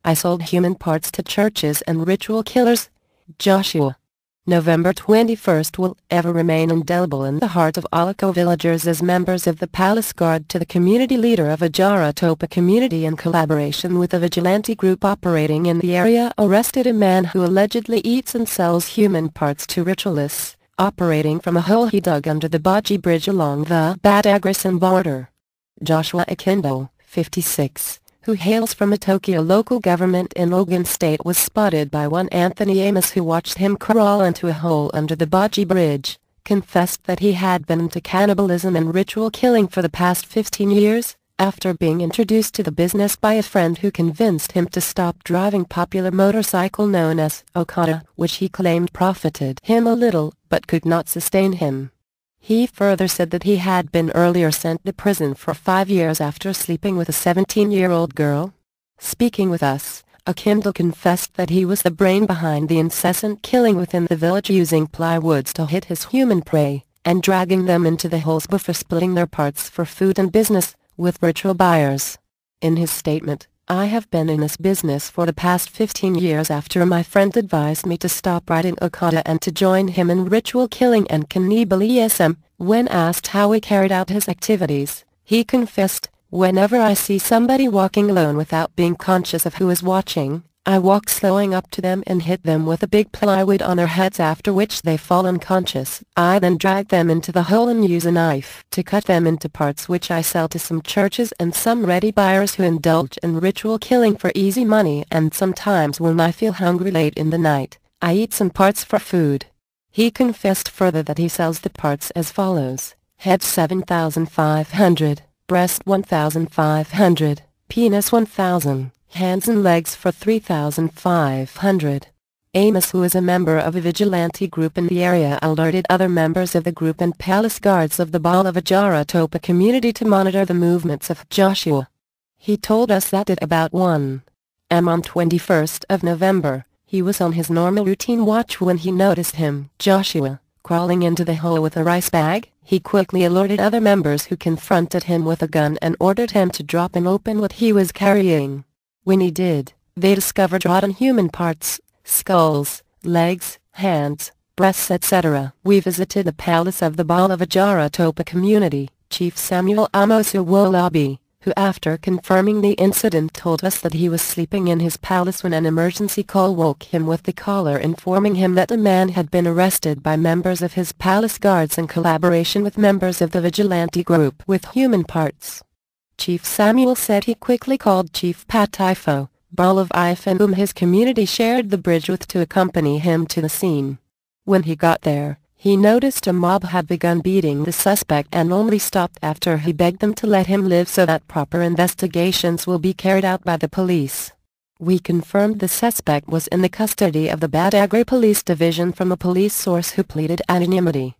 I sold human parts to churches and ritual killers. Joshua. November 21st will ever remain indelible in the heart of Alako villagers as members of the Palace Guard to the community leader of a Jaratopa community in collaboration with a vigilante group operating in the area arrested a man who allegedly eats and sells human parts to ritualists, operating from a hole he dug under the Baji Bridge along the Badagrisan border. Joshua Akindo, 56, who hails from a Tokyo local government in Ogun State, was spotted by one Anthony Amos, who watched him crawl into a hole under the Baji Bridge, confessed that he had been into cannibalism and ritual killing for the past 15 years, after being introduced to the business by a friend who convinced him to stop driving popular motorcycle known as Okada, which he claimed profited him a little but could not sustain him. He further said that he had been earlier sent to prison for 5 years after sleeping with a 17-year-old girl. Speaking with us, Akindo confessed that he was the brain behind the incessant killing within the village, using plywoods to hit his human prey, and dragging them into the holes before splitting their parts for food and business, with ritual buyers. In his statement, "I have been in this business for the past 15 years after my friend advised me to stop riding Okada and to join him in ritual killing and cannibalism." When asked how he carried out his activities, he confessed, "Whenever I see somebody walking alone without being conscious of who is watching, I walk slowing up to them and hit them with a big plywood on their heads, after which they fall unconscious. I then drag them into the hole and use a knife to cut them into parts, which I sell to some churches and some ready buyers who indulge in ritual killing for easy money, and sometimes when I feel hungry late in the night, I eat some parts for food." He confessed further that he sells the parts as follows: head 7,500, breast 1,500, penis 1,000. Hands and legs for 3,500. Amos, who is a member of a vigilante group in the area, alerted other members of the group and palace guards of the Balavajara community to monitor the movements of Joshua. He told us that at about 1 am on 21st of November, he was on his normal routine watch when he noticed him, Joshua, crawling into the hole with a rice bag. He quickly alerted other members, who confronted him with a gun and ordered him to drop and open what he was carrying. When he did, they discovered rotten human parts, skulls, legs, hands, breasts, etc. We visited the palace of the Balavajara community, Chief Samuel Amosu Wolabi, who after confirming the incident told us that he was sleeping in his palace when an emergency call woke him, with the caller informing him that a man had been arrested by members of his palace guards in collaboration with members of the vigilante group with human parts. Chief Samuel said he quickly called Chief Patifo, Balav Ifan, whom his community shared the bridge with, to accompany him to the scene. When he got there, he noticed a mob had begun beating the suspect and only stopped after he begged them to let him live so that proper investigations will be carried out by the police. We confirmed the suspect was in the custody of the Badagry Police Division from a police source who pleaded anonymity.